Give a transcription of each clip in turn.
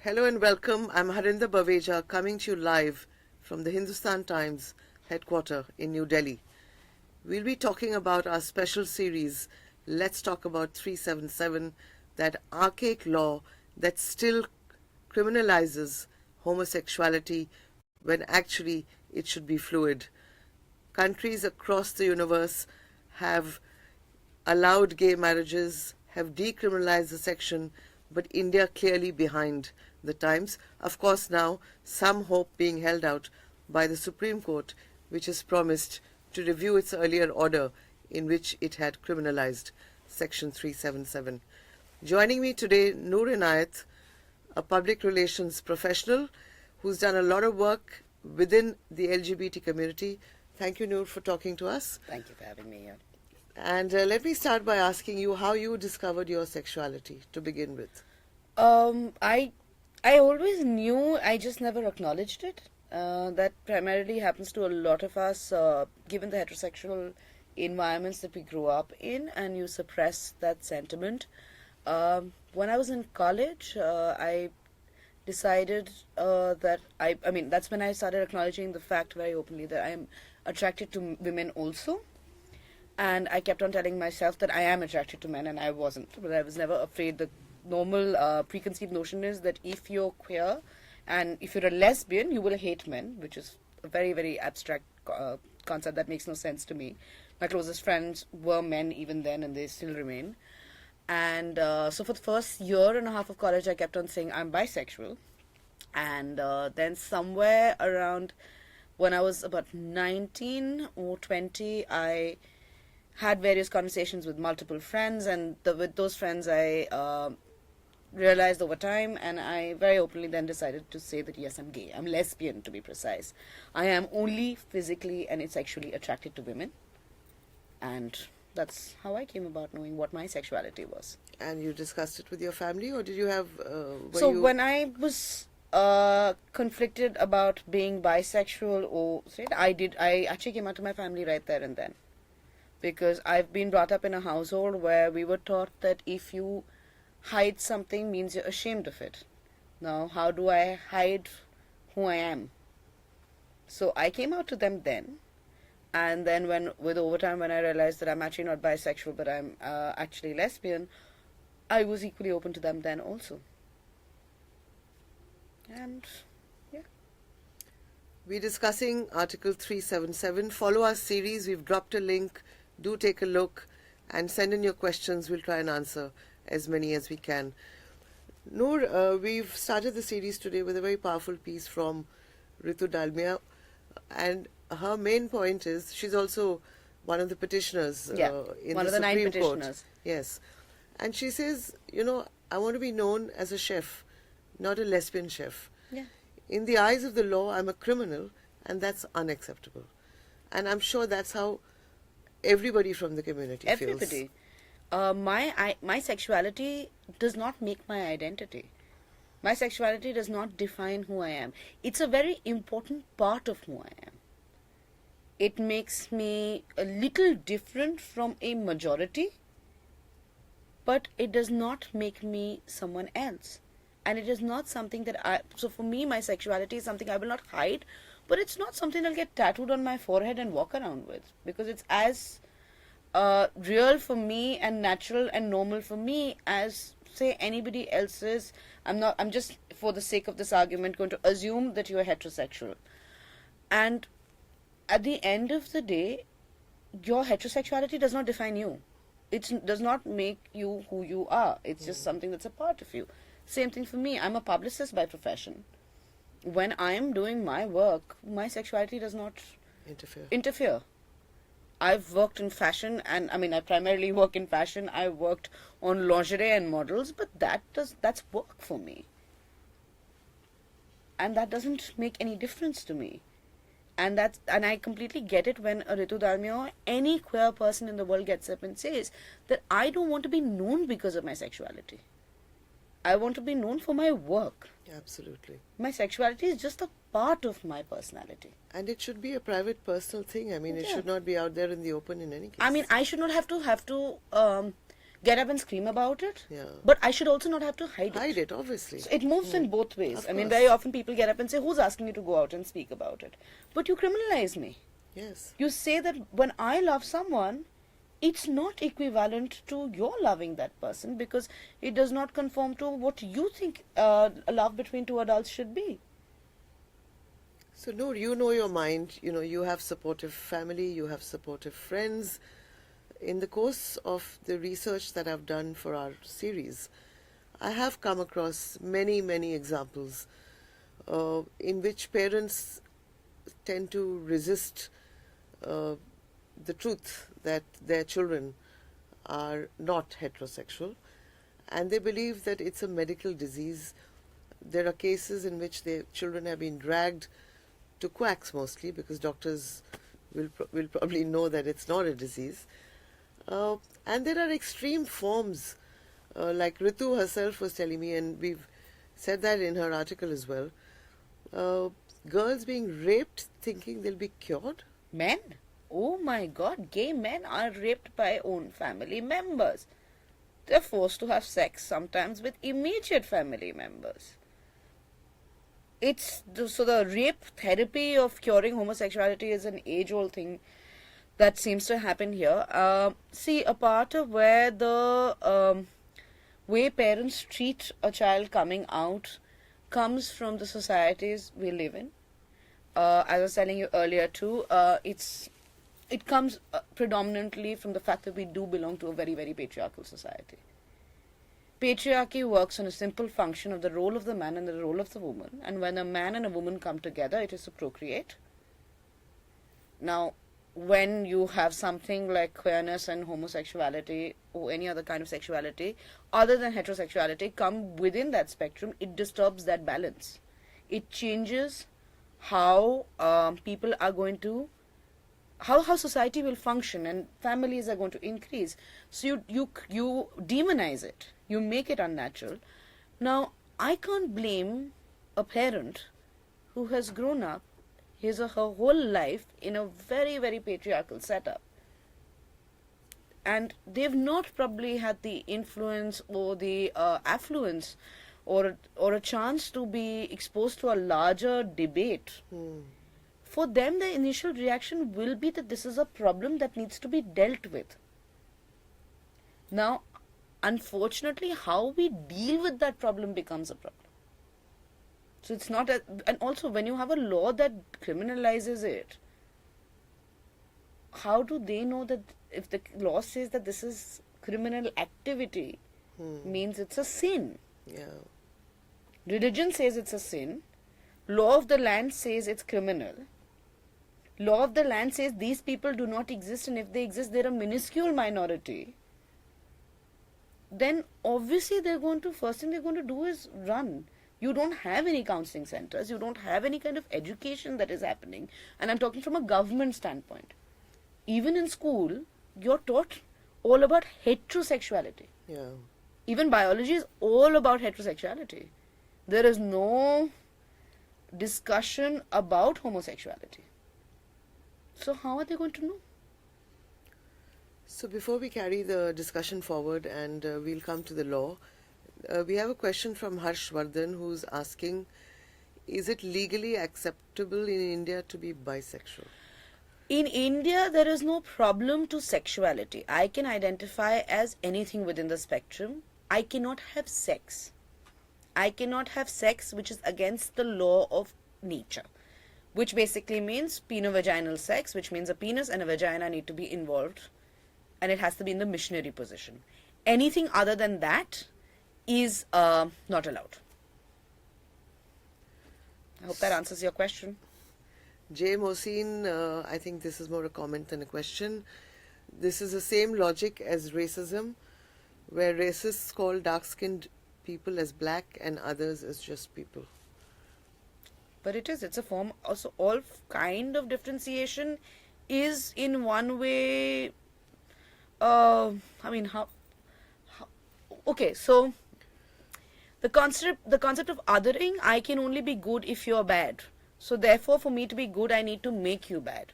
Hello and welcome. I'm HARINDER BAWEJA coming to you live from the Hindustan Times headquarters in New Delhi. We'll be talking about our special series, Let's Talk About 377, that archaic law that still criminalizes homosexuality when actually it should be fluid. Countries across the universe have allowed gay marriages, have decriminalized the section, but India clearly behind the times. Of course, now some hope being held out by the Supreme Court, which has promised to review its earlier order in which it had criminalized Section 377. Joining me today, Noor Enayat, a public relations professional who's done a lot of work within the LGBT community. Thank you, Noor, for talking to us. Thank you for having me here. And let me start by asking you how you discovered your sexuality to begin with. I always knew, I just never acknowledged it. That primarily happens to a lot of us, given the heterosexual environments that we grew up in, and you suppress that sentiment. When I was in college, I decided that's when I started acknowledging the fact very openly that I am attracted to women also. And I kept on telling myself that I am attracted to men, and I wasn't. But I was never afraid. The normal preconceived notion is that if you're queer and if you're a lesbian, you will hate men, which is a very, very abstract concept that makes no sense to me. My closest friends were men even then, and they still remain. And so for the first year and a half of college, I kept on saying I'm bisexual. And then somewhere around when I was about 19 or 20, I had various conversations with multiple friends, and with those friends I realized over time, and I very openly then decided to say that yes, I'm gay. I'm lesbian, to be precise. I am only physically and sexually attracted to women, and that's how I came about knowing what my sexuality was. And you discussed it with your family, or did you have... When I was conflicted about being bisexual or straight, I actually came out to my family right there and then. Because I've been brought up in a household where we were taught that if you hide something means you're ashamed of it. Now, how do I hide who I am? So I came out to them then. And then over time, when I realized that I'm actually not bisexual, but I'm actually lesbian, I was equally open to them then also. And, yeah. We're discussing Article 377. Follow our series. We've dropped a link. Do take a look and send in your questions. We'll try and answer as many as we can. Noor, we've started the series today with a very powerful piece from Ruth Who Dalmia, and her main point is she's also one of the petitioners in one the of the 9 Supreme Court. petitioners. Yes. And she says, I want to be known as a chef, not a lesbian chef. Yeah. In the eyes of the law, I'm a criminal, and that's unacceptable. And I'm sure that's how everybody from the community feels. Everybody. My sexuality does not make my identity. My sexuality does not define who I am. It's a very important part of who I am. It makes me a little different from a majority, but it does not make me someone else. And it is not something that so for me, my sexuality is something I will not hide, but it's not something I'll get tattooed on my forehead and walk around with, because it's as real for me and natural and normal for me as, say, anybody else's. I'm just, for the sake of this argument, going to assume that you are heterosexual. And at the end of the day, your heterosexuality does not define you. It does not make you who you are. It's just something that's a part of you. Same thing for me. I'm a publicist by profession. When I'm doing my work, my sexuality does not interfere. I've worked in fashion, and I primarily work in fashion. I worked on lingerie and models, but that's work for me. And that doesn't make any difference to me. And I completely get it when a Ruth Who Dalmia or any queer person in the world gets up and says that I don't want to be known because of my sexuality. I want to be known for my work. Absolutely. My sexuality is just a part of my personality. And it should be a private, personal thing. It should not be out there in the open in any case. I should not have to get up and scream about it. Yeah. But I should also not have to hide it. Hide it, obviously. So it moves in both ways. Of I mean, course. very often people get up and say, who's asking you to go out and speak about it? But you criminalize me. Yes. You say that when I love someone, it's not equivalent to your loving that person because it does not conform to what you think a love between two adults should be. So, Noor, you know your mind. You know, you have supportive family, you have supportive friends. In the course of the research that I've done for our series, I have come across many, many examples in which parents tend to resist the truth that their children are not heterosexual, and they believe that it's a medical disease. There are cases in which their children have been dragged to quacks mostly because doctors will probably know that it's not a disease. And there are extreme forms, like Ritu herself was telling me, and we've said that in her article as well, girls being raped thinking they'll be cured. Men? Oh my God, gay men are raped by own family members. They're forced to have sex sometimes with immediate family members. So the rape therapy of curing homosexuality is an age-old thing that seems to happen here. See, a part of where the way parents treat a child coming out comes from the societies we live in. As I was telling you earlier too, it comes predominantly from the fact that we do belong to a very, very patriarchal society. Patriarchy works on a simple function of the role of the man and the role of the woman, and when a man and a woman come together, it is to procreate. Now, when you have something like queerness and homosexuality or any other kind of sexuality other than heterosexuality come within that spectrum, it disturbs that balance. It changes how people are going to, how society will function, and families are going to increase. So you demonize it. You make it unnatural. Now, I can't blame a parent who has grown up his or her whole life in a very, very patriarchal setup. And they've not probably had the influence or the affluence or a chance to be exposed to a larger debate. For them, the initial reaction will be that this is a problem that needs to be dealt with. Now, unfortunately, how we deal with that problem becomes a problem. So it's not and also when you have a law that criminalizes it, how do they know that if the law says that this is criminal activity, means it's a sin? Yeah. Religion says it's a sin. Law of the land says it's criminal. Law of the land says these people do not exist, and if they exist, they're a minuscule minority. Then obviously first thing they're going to do is run. You don't have any counseling centers. You don't have any kind of education that is happening. And I'm talking from a government standpoint. Even in school, you're taught all about heterosexuality. Yeah. Even biology is all about heterosexuality. There is no discussion about homosexuality. So how are they going to know? So before we carry the discussion forward and we'll come to the law, we have a question from Harshvardhan who's asking, is it legally acceptable in India to be bisexual? In India, there is no problem to sexuality. I can identify as anything within the spectrum. I cannot have sex. I cannot have sex which is against the law of nature, which basically means peno-vaginal sex, which means a penis and a vagina need to be involved, and it has to be in the missionary position. Anything other than that is not allowed. I hope that answers your question. Jay Mohsin, I think this is more a comment than a question. This is the same logic as racism, where racists call dark-skinned people as black and others as just people. But it's a form, also all kind of differentiation is in one way, okay, so the concept of othering, I can only be good if you're bad. So therefore, for me to be good, I need to make you bad.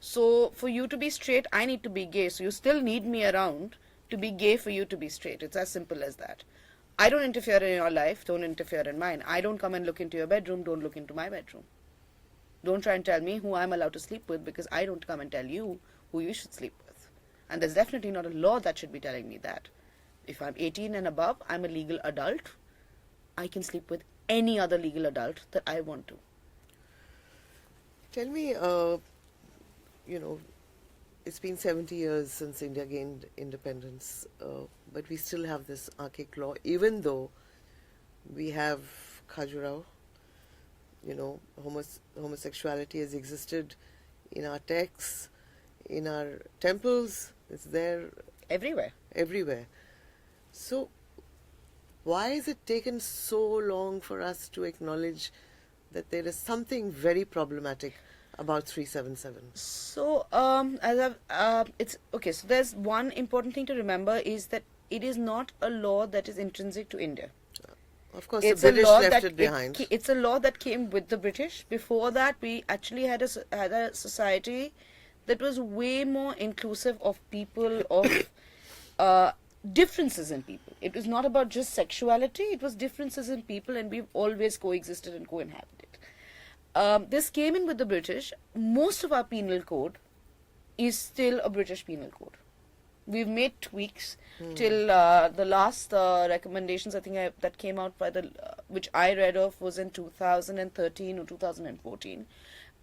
So for you to be straight, I need to be gay. So you still need me around to be gay for you to be straight. It's as simple as that. I don't interfere in your life, don't interfere in mine. I don't come and look into your bedroom, don't look into my bedroom. Don't try and tell me who I'm allowed to sleep with, because I don't come and tell you who you should sleep with. And there's definitely not a law that should be telling me that. If I'm 18 and above, I'm a legal adult. I can sleep with any other legal adult that I want to. Tell me, it's been 70 years since India gained independence, but we still have this archaic law, even though we have Khajuraho. Homosexuality has existed in our texts, in our temples. It's there everywhere. So why has it taken so long for us to acknowledge that there is something very problematic about 377? So, it's okay. So there's one important thing to remember is that it is not a law that is intrinsic to India. Of course, the British left it behind. It's a law that came with the British. Before that, we actually had a society that was way more inclusive of people, of differences in people. It was not about just sexuality, it was differences in people, and we've always coexisted and co-inhabited. This came in with the British. Most of our penal code is still a British penal code. We've made tweaks till the last recommendations, I think, that came out by which I read of, was in 2013 or 2014.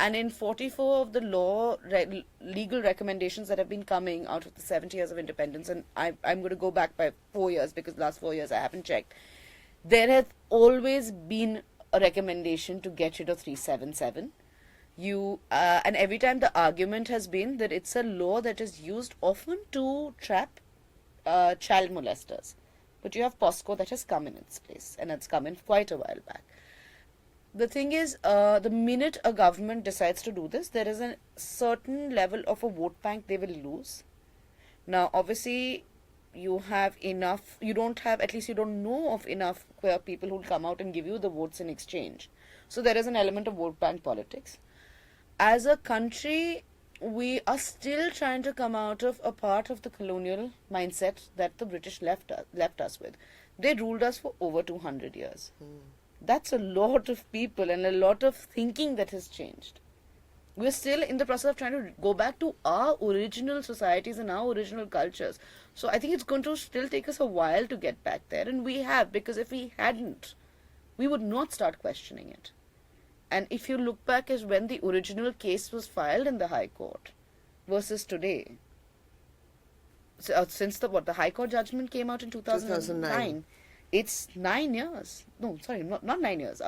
And in 44 of the legal recommendations that have been coming out of the 70 years of independence, and I'm going to go back by 4 years because the last 4 years I haven't checked, there has always been a recommendation to get rid of 377. And every time the argument has been that it's a law that is used often to trap child molesters. But you have POSCO that has come in its place, and it's come in quite a while back. The thing is, the minute a government decides to do this, there is a certain level of a vote bank they will lose. Now, obviously, you don't know of enough queer people who will come out and give you the votes in exchange. So there is an element of vote bank politics. As a country, we are still trying to come out of a part of the colonial mindset that the British left us with. They ruled us for over 200 years. That's a lot of people and a lot of thinking that has changed. We're still in the process of trying to go back to our original societies and our original cultures. So I think it's going to still take us a while to get back there. And we have, because if we hadn't, we would not start questioning it. And if you look back as when the original case was filed in the High Court versus today, since the High Court judgment came out in 2009, it's 9 years. No, sorry, not 9 years.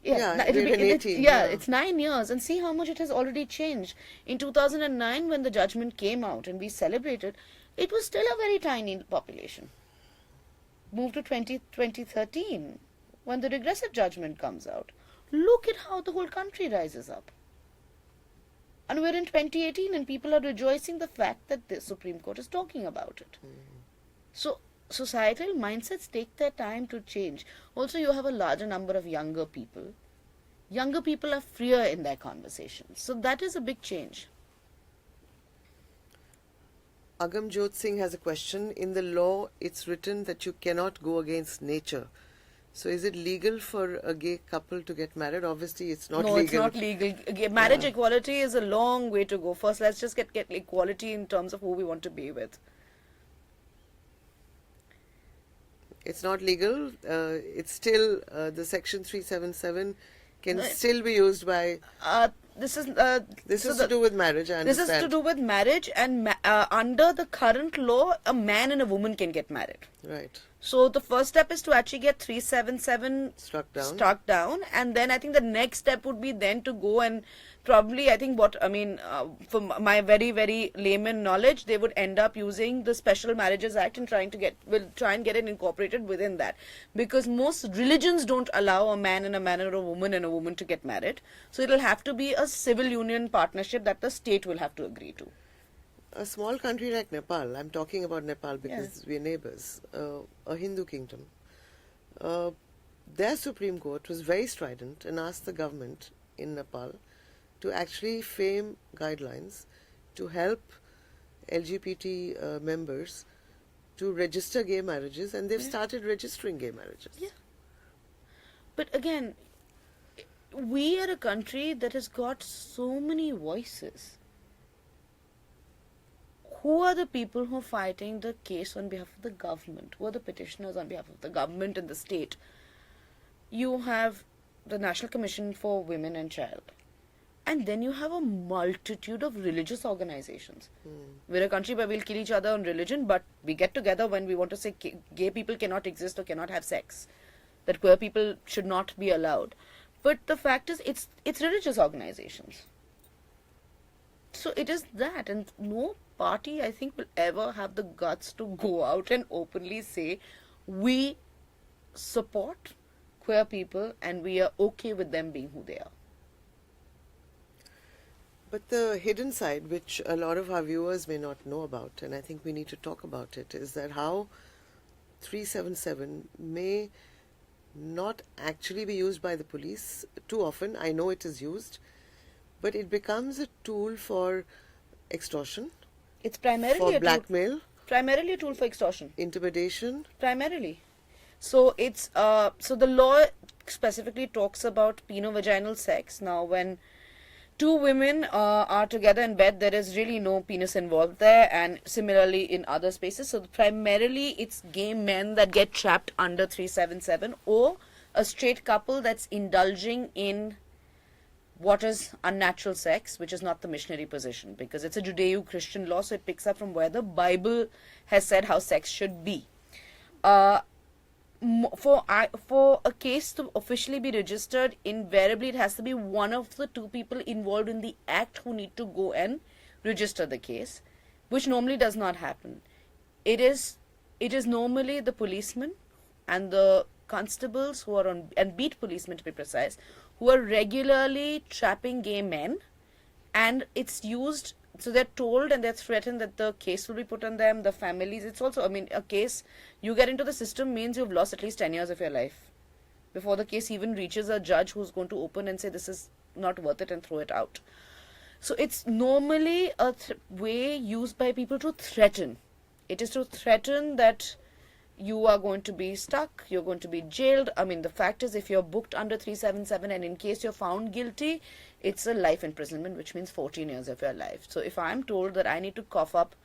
It's 9 years, and see how much it has already changed. In 2009, when the judgment came out and we celebrated, it was still a very tiny population. Moved to 2013, when the regressive judgment comes out. Look at how the whole country rises up. And we're in 2018 and people are rejoicing the fact that the Supreme Court is talking about it. So societal mindsets take their time to change. Also, you have a larger number of younger people. Younger people are freer in their conversations. So that is a big change. Agamjot Singh has a question. In the law, it's written that you cannot go against nature. So is it legal for a gay couple to get married? Obviously, it's not legal. No, it's not legal. Marriage equality is a long way to go. First, let's just get equality in terms of who we want to be with. It's not legal. It's still, the section 377 can still be used by... This is to do with marriage, I understand. This is to do with marriage, and under the current law, a man and a woman can get married. Right. So the first step is to actually get 377 struck down, and then I think the next step would be then to go and probably, I think from my very, very layman knowledge, they would end up using the Special Marriages Act and try and get it incorporated within that. Because most religions don't allow a man and a woman to get married. So it'll have to be a civil union partnership that the state will have to agree to. A small country like Nepal, I'm talking about Nepal because we're neighbors, a Hindu kingdom, their Supreme Court was very strident and asked the government in Nepal to actually frame guidelines to help LGBT members to register gay marriages, and they've started registering gay marriages. Yeah. But again, we are a country that has got so many voices. Who are the people who are fighting the case on behalf of the government? Who are the petitioners on behalf of the government and the state? You have the National Commission for Women and Child. And then you have a multitude of religious organizations. We're a country where we'll kill each other on religion, but we get together when we want to say gay people cannot exist or cannot have sex. That queer people should not be allowed. But the fact is, it's religious organizations. So it is that, and no party, I think, will ever have the guts to go out and openly say, we support queer people and we are okay with them being who they are. But the hidden side, which a lot of our viewers may not know about, and I think we need to talk about it, is that how 377 may not actually be used by the police too often. I know it is used, but it becomes a tool for extortion, It's primarily for a blackmail, tool, primarily a tool for extortion. intimidation. Primarily. So it's so the law specifically talks about penovaginal sex. Now, when two women are together in bed, there is really no penis involved there, and similarly in other spaces. So primarily it's gay men that get trapped under 377, or a straight couple that's indulging in what is unnatural sex, which is not the missionary position, because it's a Judeo-Christian law, so it picks up from where the Bible has said how sex should be. For a case to officially be registered, invariably it has to be one of the two people involved in the act who need to go and register the case, which normally does not happen. It is normally the policeman and the constables who are on, and beat policemen to be precise, who are regularly trapping gay men, and it's used, so they're told and they're threatened that the case will be put on them, the families. It's also, I mean, a case, you get into the system means you've lost at least 10 years of your life before the case even reaches a judge who's going to open and say this is not worth it and throw it out. So it's normally a way used by people to threaten. It is to threaten that you are going to be stuck, you're going to be jailed. I mean, the fact is, if you're booked under 377 and in case you're found guilty, it's a life imprisonment, which means 14 years of your life. So if I'm told that I need to cough up,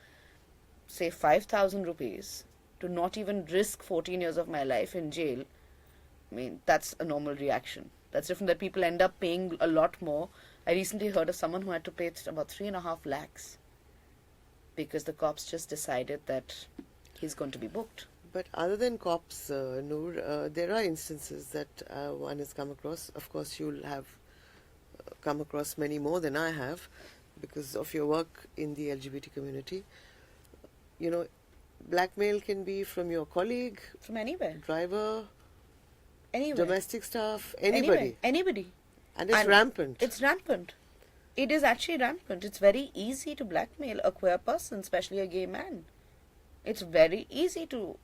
say, 5,000 rupees to not even risk 14 years of my life in jail, I mean, that's a normal reaction. That's different, that people end up paying a lot more. I recently heard of someone who had to pay about 3.5 lakhs because the cops just decided that he's going to be booked. But other than cops, Noor, there are instances that one has come across. Of course, you'll have come across many more than I have because of your work in the LGBT community. You know, blackmail can be from your colleague, From anywhere. driver, Anywhere. domestic staff, anybody. Anybody. And it's rampant. It's rampant. It is actually rampant. It's very easy to blackmail a queer person, especially a gay man. It's very easy to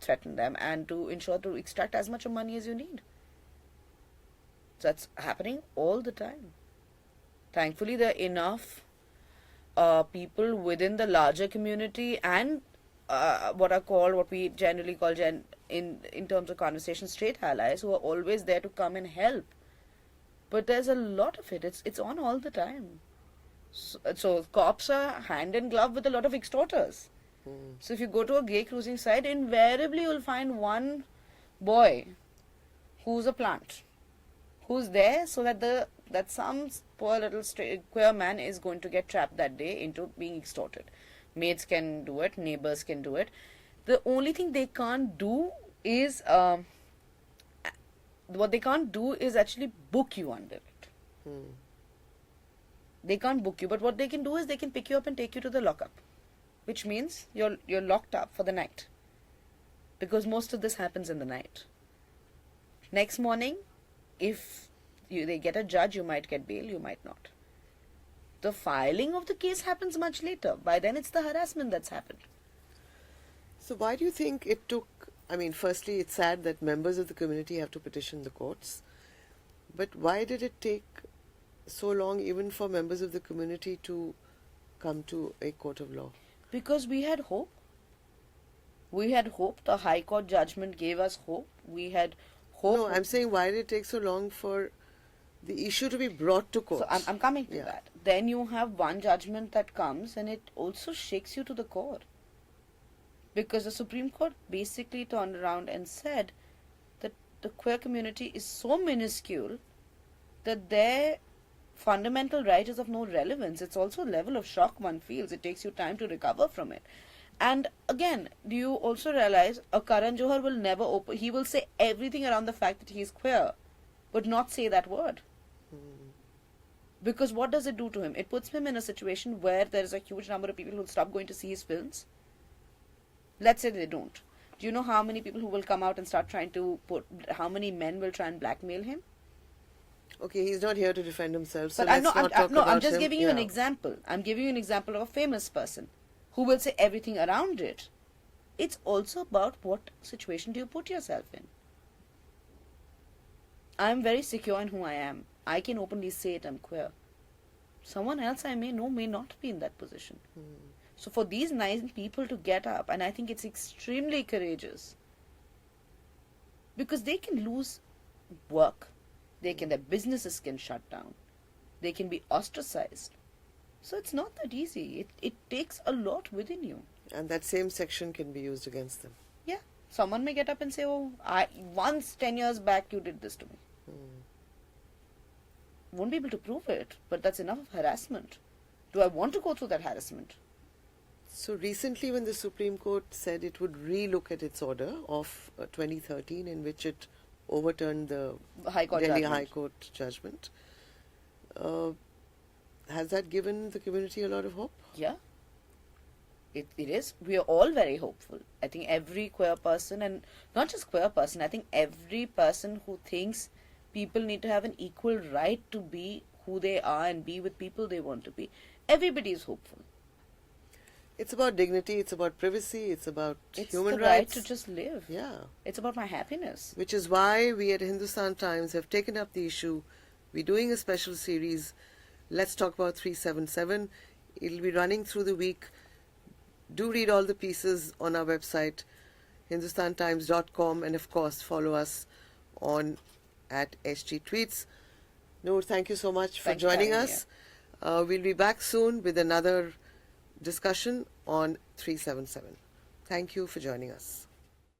threaten them and to ensure to extract as much money as you need. So that's happening all the time. Thankfully, there are enough people within the larger community and what we generally call in terms of conversation, straight allies, who are always there to come and help. But there's a lot of it. It's on all the time. So cops are hand in glove with a lot of extorters. So if you go to a gay cruising site, invariably you'll find one boy who's a plant, who's there so that some poor little queer man is going to get trapped that day into being extorted. Maids can do it, neighbors can do it. The only thing they can't do is actually book you under it. They can't book you, but what they can do is they can pick you up and take you to the lockup, which means you're locked up for the night, because most of this happens in the night. Next morning, if they get a judge, you might get bail, you might not. The filing of the case happens much later. By then it's the harassment that's happened. So why do you think it took, I mean, firstly, it's sad that members of the community have to petition the courts, but why did it take so long even for members of the community to come to a court of law? Because we had hope. We had hope. The High Court judgment gave us hope. We had hope. No, I'm saying why did it take so long for the issue to be brought to court? So I'm coming to that. Then you have one judgment that comes and it also shakes you to the core. Because the Supreme Court basically turned around and said that the queer community is so minuscule that their fundamental right is of no relevance. It's also a level of shock one feels. It takes you time to recover from it. And again, do you also realize a Karan Johar will never open, he will say everything around the fact that he is queer, but not say that word. Because what does it do to him? It puts him in a situation where there is a huge number of people who will stop going to see his films. Let's say they don't. Do you know how many people who will come out and start trying to how many men will try and blackmail him? Okay, he's not here to defend himself, so But I'm just him. giving you an example. I'm giving you an example of a famous person who will say everything around it. It's also about what situation do you put yourself in. I'm very secure in who I am. I can openly say it, I'm queer. Someone else I may know may not be in that position. So for these 9 people to get up, and I think it's extremely courageous, because they can lose work, their businesses can shut down, they can be ostracized. So it's not that easy. It takes a lot within you. And that same section can be used against them. Yeah. Someone may get up and say, oh, once 10 years back you did this to me. Won't be able to prove it, but that's enough of harassment. Do I want to go through that harassment? So recently when the Supreme Court said it would relook at its order of 2013 in which it overturned the Delhi High Court judgment, has that given the community a lot of hope? Yeah. It is. We are all very hopeful. I think every queer person, and not just queer person, I think every person who thinks people need to have an equal right to be who they are and be with people they want to be, everybody is hopeful. It's about dignity, it's about privacy, it's about human rights. It's the right to just live. Yeah. It's about my happiness. Which is why we at Hindustan Times have taken up the issue. We're doing a special series, Let's Talk About 377. It'll be running through the week. Do read all the pieces on our website, hindustantimes.com, and of course follow us on at HT Tweets. Noor, thank you so much for joining us. We'll be back soon with another discussion on 377. Thank you for joining us.